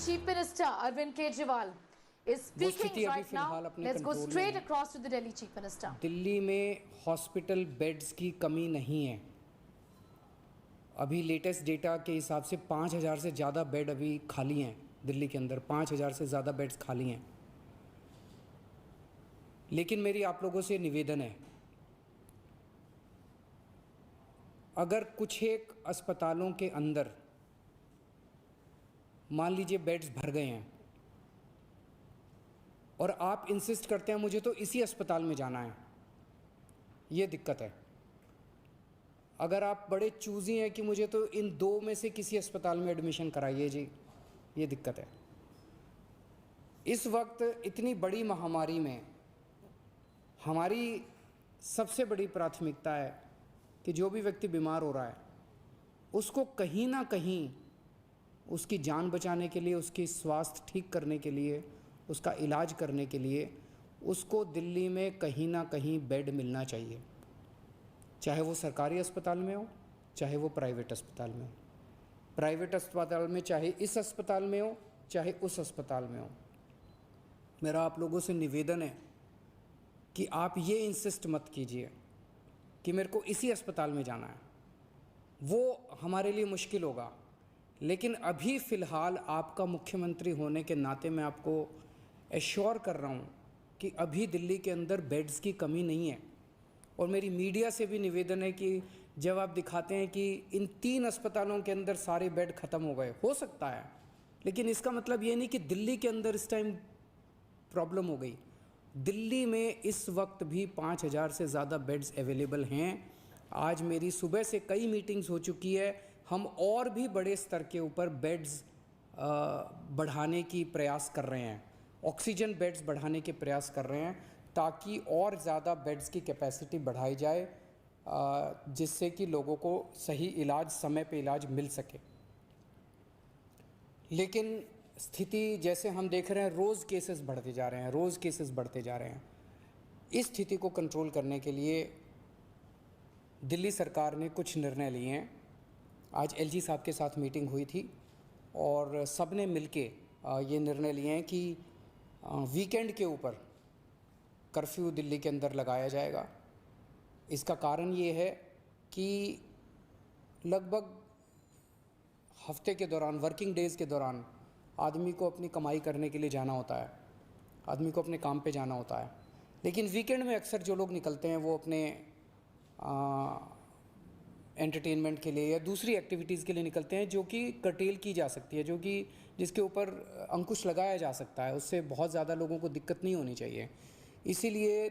Delhi's Chief Minister Arvind Kejriwal is speaking right now. Let's go straight across to the Delhi Chief Minister. Delhi में hospital beds की कमी नहीं है। अभी latest data के हिसाब से 5000 से ज़्यादा बेड अभी खाली हैं दिल्ली के अंदर, 5000 से ज़्यादा बेड्स खाली हैं। लेकिन मेरी आप लोगों से निवेदन है, अगर कुछ एक अस्पतालों के अंदर मान लीजिए बेड्स भर गए हैं और आप इंसिस्ट करते हैं मुझे तो इसी अस्पताल में जाना है, ये दिक्कत है। अगर आप बड़े चूज़ी हैं कि मुझे तो इन दो में से किसी अस्पताल में एडमिशन कराइए जी, ये दिक्कत है। इस वक्त इतनी बड़ी महामारी में हमारी सबसे बड़ी प्राथमिकता है कि जो भी व्यक्ति बीमार हो रहा है उसको कहीं ना कहीं उसकी जान बचाने के लिए, उसकी स्वास्थ्य ठीक करने के लिए, उसका इलाज करने के लिए उसको दिल्ली में कहीं ना कहीं बेड मिलना चाहिए, चाहे वो सरकारी अस्पताल में हो, चाहे वो प्राइवेट अस्पताल में हो। प्राइवेट अस्पताल में चाहे इस अस्पताल में हो, चाहे उस अस्पताल में हो। मेरा आप लोगों से निवेदन है कि आप ये इंसिस्ट मत कीजिए कि मेरे को इसी अस्पताल में जाना है, वो हमारे लिए मुश्किल होगा। लेकिन अभी फ़िलहाल आपका मुख्यमंत्री होने के नाते मैं आपको एश्योर कर रहा हूँ कि अभी दिल्ली के अंदर बेड्स की कमी नहीं है। और मेरी मीडिया से भी निवेदन है कि जब आप दिखाते हैं कि इन 3 अस्पतालों के अंदर सारे बेड ख़त्म हो गए, हो सकता है, लेकिन इसका मतलब ये नहीं कि दिल्ली के अंदर इस टाइम प्रॉब्लम हो गई। दिल्ली में इस वक्त भी 5000 से ज़्यादा बेड्स अवेलेबल हैं। आज मेरी सुबह से कई मीटिंग्स हो चुकी है, हम और भी बड़े स्तर के ऊपर बेड्स बढ़ाने की प्रयास कर रहे हैं, ऑक्सीजन बेड्स बढ़ाने के प्रयास कर रहे हैं ताकि और ज़्यादा बेड्स की कैपेसिटी बढ़ाई जाए, जिससे कि लोगों को सही इलाज, समय पे इलाज मिल सके। लेकिन स्थिति जैसे हम देख रहे हैं, रोज़ केसेस बढ़ते जा रहे हैं, रोज़ केसेस बढ़ते जा रहे हैं। इस स्थिति को कंट्रोल करने के लिए दिल्ली सरकार ने कुछ निर्णय लिए हैं। आज एलजी साहब के साथ मीटिंग हुई थी और सब ने मिलके ये निर्णय लिए हैं कि वीकेंड के ऊपर कर्फ्यू दिल्ली के अंदर लगाया जाएगा। इसका कारण ये है कि लगभग हफ्ते के दौरान, वर्किंग डेज़ के दौरान आदमी को अपनी कमाई करने के लिए जाना होता है, आदमी को अपने काम पे जाना होता है। लेकिन वीकेंड में अक्सर जो लोग निकलते हैं वो अपने एंटरटेनमेंट के लिए या दूसरी एक्टिविटीज़ के लिए निकलते हैं, जो कि कर्टेल की जा सकती है, जो कि जिसके ऊपर अंकुश लगाया जा सकता है। उससे बहुत ज़्यादा लोगों को दिक्कत नहीं होनी चाहिए। इसीलिए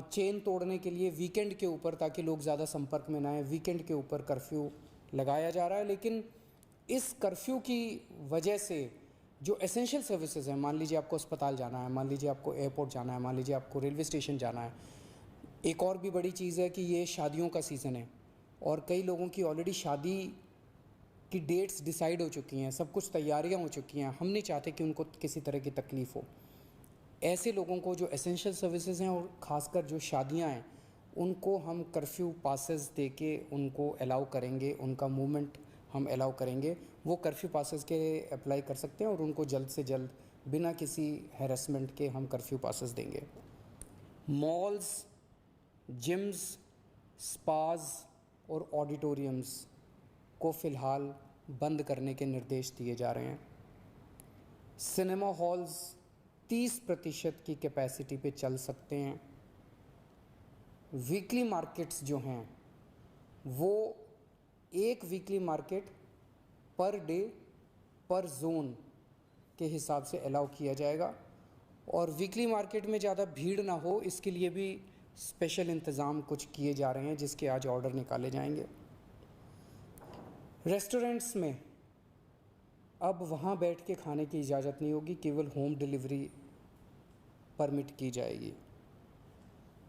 चेन तोड़ने के लिए वीकेंड के ऊपर, ताकि लोग ज़्यादा संपर्क में ना आए, वीकेंड के ऊपर कर्फ्यू लगाया जा रहा है। लेकिन इस कर्फ्यू की वजह से जो एसेंशियल सर्विसेज हैं, मान लीजिए आपको अस्पताल जाना है, मान लीजिए आपको एयरपोर्ट जाना है, मान लीजिए आपको रेलवे स्टेशन जाना है। एक और भी बड़ी चीज़ है कि ये शादियों का सीज़न है और कई लोगों की ऑलरेडी शादी की डेट्स डिसाइड हो चुकी हैं, सब कुछ तैयारियां हो चुकी हैं। हम नहीं चाहते कि उनको किसी तरह की तकलीफ़ हो। ऐसे लोगों को जो एसेंशियल सर्विसेज हैं और ख़ासकर जो शादियां हैं, उनको हम कर्फ्यू पासेस दे के उनको अलाउ करेंगे, उनका मूवमेंट हम अलाउ करेंगे। वो कर्फ्यू पासेस के अप्लाई कर सकते हैं और उनको जल्द से जल्द बिना किसी हैरेसमेंट के हम कर्फ्यू पासेस देंगे। मॉल्स, जिम्स, स्पाज और ऑडिटोरियम्स को फ़िलहाल बंद करने के निर्देश दिए जा रहे हैं। सिनेमा हॉल्स 30% की कैपेसिटी पे चल सकते हैं। वीकली मार्केट्स जो हैं वो एक वीकली मार्केट पर डे पर जोन के हिसाब से अलाउ किया जाएगा और वीकली मार्केट में ज़्यादा भीड़ ना हो, इसके लिए भी स्पेशल इंतज़ाम कुछ किए जा रहे हैं, जिसके आज ऑर्डर निकाले जाएंगे। रेस्टोरेंट्स में अब वहाँ बैठ के खाने की इजाज़त नहीं होगी, केवल होम डिलीवरी परमिट की जाएगी।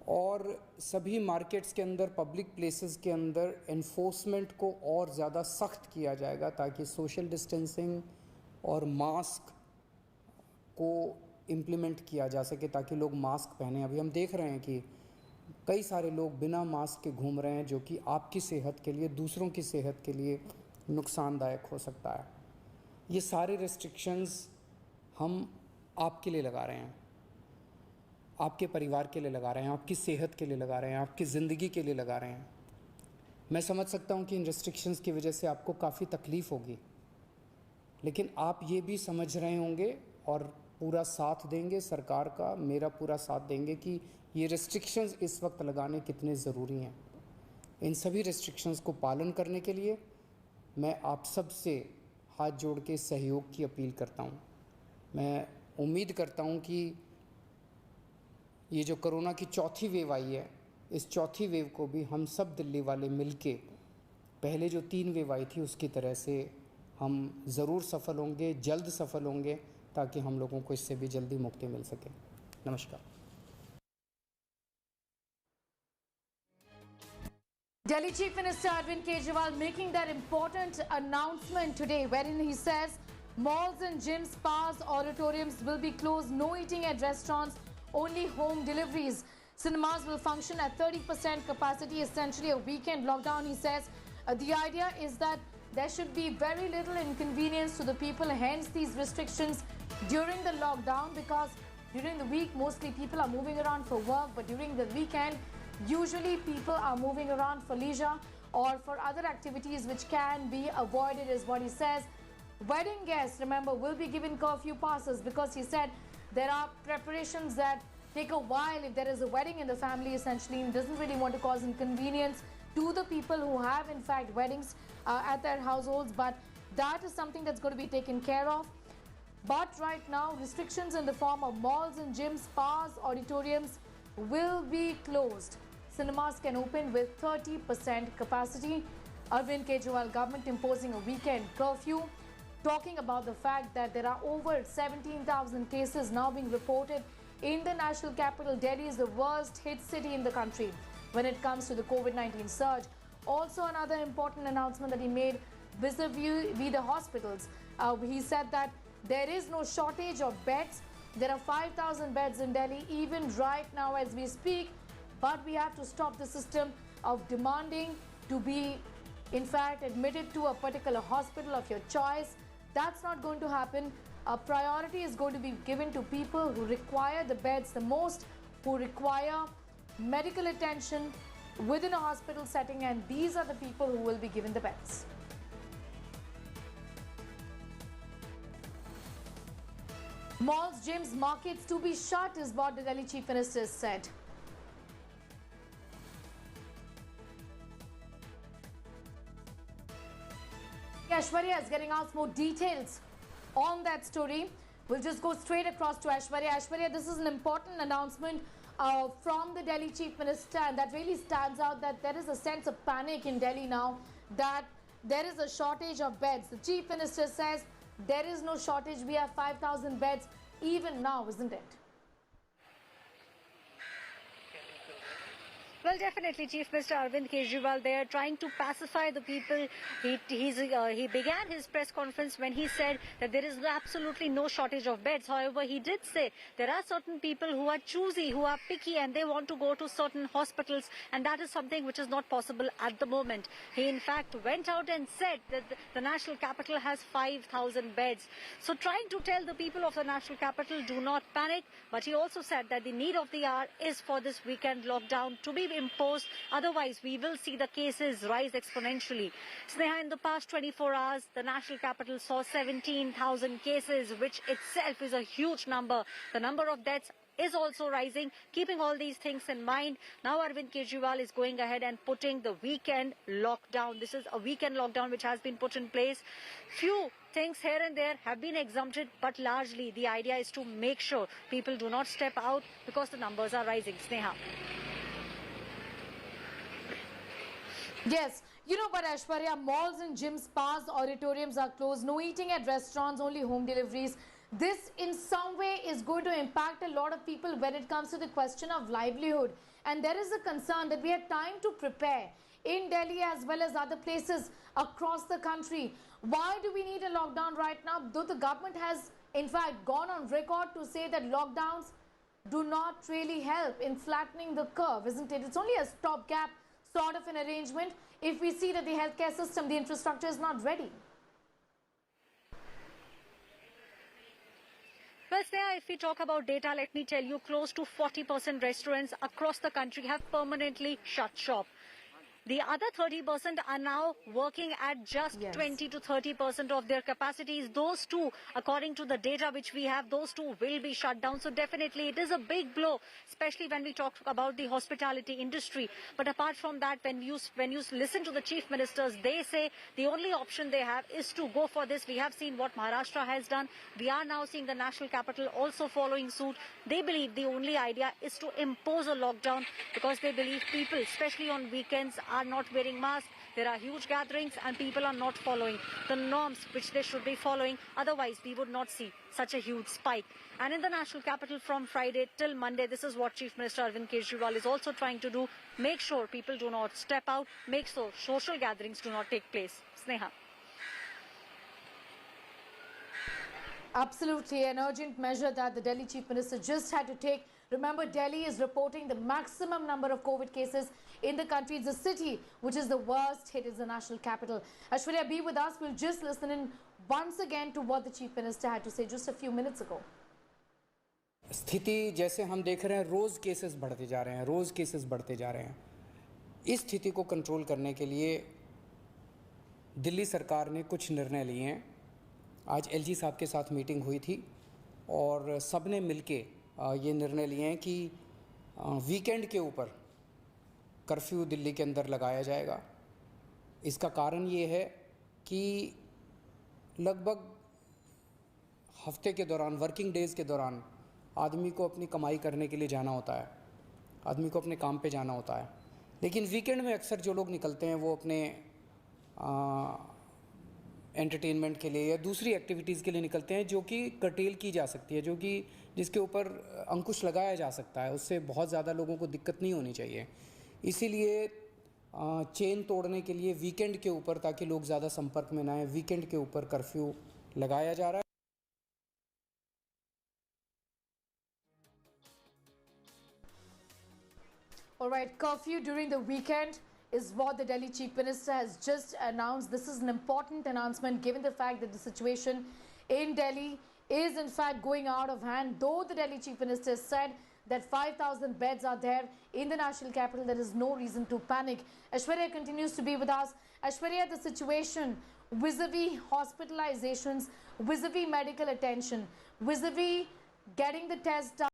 और सभी मार्केट्स के अंदर, पब्लिक प्लेसेस के अंदर एनफोर्समेंट को और ज़्यादा सख्त किया जाएगा ताकि सोशल डिस्टेंसिंग और मास्क को इम्प्लीमेंट किया जा सके, ताकि लोग मास्क पहने। अभी हम देख रहे हैं कि कई सारे लोग बिना मास्क के घूम रहे हैं, जो कि आपकी सेहत के लिए, दूसरों की सेहत के लिए नुकसानदायक हो सकता है। ये सारे रेस्ट्रिक्शंस हम आपके लिए लगा रहे हैं, आपके परिवार के लिए लगा रहे हैं, आपकी सेहत के लिए लगा रहे हैं, आपकी ज़िंदगी के लिए लगा रहे हैं। मैं समझ सकता हूँ कि इन रेस्ट्रिक्शंस की वजह से आपको काफ़ी तकलीफ़ होगी, लेकिन आप ये भी समझ रहे होंगे और पूरा साथ देंगे सरकार का, मेरा पूरा साथ देंगे कि ये रेस्ट्रिक्शंस इस वक्त लगाने कितने ज़रूरी हैं। इन सभी रेस्ट्रिक्शंस को पालन करने के लिए मैं आप सब से हाथ जोड़ के सहयोग की अपील करता हूँ। मैं उम्मीद करता हूँ कि ये जो कोरोना की चौथी वेव आई है, इस चौथी वेव को भी हम सब दिल्ली वाले मिलके पहले जो 3 वेव आई थी उसकी तरह से हम ज़रूर सफल होंगे, जल्द सफल होंगे, ताकि हम लोगों को इससे भी जल्दी मुक्ति मिल सके। नमस्कार। Delhi Chief Minister Arvind Kejriwal making that important announcement today, wherein he says malls and gyms, spas, auditoriums will be closed, no eating at restaurants, only home deliveries. Cinemas will function at 30% capacity, essentially a weekend lockdown. He says the idea is that there should be very little inconvenience to the people, hence these restrictions during the lockdown, because during the week mostly people are moving around for work, but during the weekend usually people are moving around for leisure or for other activities which can be avoided, is what he says. Wedding guests, remember, will be given curfew passes, because he said there are preparations that take a while if there is a wedding in the family, essentially, and doesn't really want to cause inconvenience to the people who have in fact weddings at their households, but that is something that's going to be taken care of. But right now, restrictions in the form of malls and gyms, spas, auditoriums will be closed. Cinemas can open with 30% capacity. Arvind Kejriwal government imposing a weekend curfew, talking about the fact that there are over 17,000 cases now being reported in the national capital. Delhi is the worst hit city in the country when it comes to the COVID-19 surge. Also, another important announcement that he made vis-a-vis the hospitals. He said that there is no shortage of beds. There are 5,000 beds in Delhi even right now as we speak, but we have to stop the system of demanding to be in fact admitted to a particular hospital of your choice. That's not going to happen. A priority is going to be given to people who require the beds the most, who require medical attention within a hospital setting, and these are the people who will be given the beds. Malls, gyms, markets to be shut is what the Delhi Chief Minister said. Aishwarya is getting us more details on that story. We'll just go straight across to Aishwarya. Aishwarya, this is an important announcement from the Delhi Chief Minister, and that really stands out, that there is a sense of panic in Delhi now, that there is a shortage of beds. The Chief Minister says there is no shortage. We have 5,000 beds even now, isn't it? Well, definitely, Chief Minister Arvind Kejriwal there trying to pacify the people. He began his press conference when he said that there is absolutely no shortage of beds. However, he did say there are certain people who are choosy, who are picky, and they want to go to certain hospitals, and that is something which is not possible at the moment. He in fact went out and said that the national capital has 5,000 beds. So trying to tell the people of the national capital, do not panic. But he also said that the need of the hour is for this weekend lockdown to be imposed. Otherwise, we will see the cases rise exponentially. Sneha, in the past 24 hours, the national capital saw 17,000 cases, which itself is a huge number. The number of deaths is also rising. Keeping all these things in mind, now Arvind Kejriwal is going ahead and putting the weekend lockdown. This is a weekend lockdown which has been put in place. Few things here and there have been exempted, but largely the idea is to make sure people do not step out because the numbers are rising. Sneha. Yes, you know, but Aishwarya, malls and gyms, spas, auditoriums are closed. No eating at restaurants, only home deliveries. This in some way is going to impact a lot of people when it comes to the question of livelihood. And there is a concern that we have time to prepare in Delhi as well as other places across the country. Why do we need a lockdown right now? Though the government has in fact gone on record to say that lockdowns do not really help in flattening the curve, isn't it? It's only a stopgap sort of an arrangement if we see that the healthcare system, the infrastructure is not ready. Well, Sneha, if we talk about data, let me tell you, close to 40% restaurants across the country have permanently shut shop. The other 30% are now working at just 20 to 30% of their capacities. Those two, according to the data which we have, those two will be shut down. So definitely it is a big blow, especially when we talk about the hospitality industry. But apart from that, when you listen to the chief ministers, they say the only option they have is to go for this. We have seen what Maharashtra has done. We are now seeing the national capital also following suit. They believe the only idea is to impose a lockdown because they believe people, especially on weekends, are not wearing masks. There are huge gatherings and people are not following the norms which they should be following. Otherwise, we would not see such a huge spike. And in the national capital from Friday till Monday, this is what Chief Minister Arvind Kejriwal is also trying to do. Make sure people do not step out. Make sure social gatherings do not take place. Sneha. Absolutely, an urgent measure that the Delhi Chief Minister just had to take. Remember, Delhi is reporting the maximum number of COVID cases in the country. It's the city which is the worst hit, is the national capital. Aishwarya, be with us. We'll just listen in once again to what the Chief Minister had to say just a few minutes ago. स्थिति जैसे हम देख रहे हैं, रोज़ cases बढ़ते जा रहे हैं, रोज़ केसेस बढ़ते जा रहे हैं। इस स्थिति को कंट्रोल करने के लिए दिल्ली सरकार ने कुछ निर्णय लिए हैं। आज एलजी साहब के साथ मीटिंग हुई थी और सब ने मिलके ये निर्णय लिए हैं कि वीकेंड के ऊपर कर्फ्यू दिल्ली के अंदर लगाया जाएगा। इसका कारण ये है कि लगभग हफ्ते के दौरान, वर्किंग डेज़ के दौरान आदमी को अपनी कमाई करने के लिए जाना होता है, आदमी को अपने काम पे जाना होता है। लेकिन वीकेंड में अक्सर जो लोग निकलते हैं वो अपने एंटरटेनमेंट के लिए या दूसरी एक्टिविटीज़ के लिए निकलते हैं जो कि कर्टेल की जा सकती है, जो कि जिसके ऊपर अंकुश लगाया जा सकता है। उससे बहुत ज़्यादा लोगों को दिक्कत नहीं होनी चाहिए। इसीलिए चेन तोड़ने के लिए वीकेंड के ऊपर, ताकि लोग ज़्यादा संपर्क में ना आए, वीकेंड के ऊपर कर्फ्यू लगाया जा रहा है। All right, curfew during the weekend is what the Delhi Chief Minister has just announced. This is an important announcement given the fact that the situation in Delhi is in fact going out of hand. Though the Delhi Chief Minister said that 5,000 beds are there in the national capital, there is no reason to panic. Aishwarya continues to be with us. Aishwarya, the situation vis-a-vis hospitalizations, vis-a-vis medical attention, vis-a-vis getting the test done.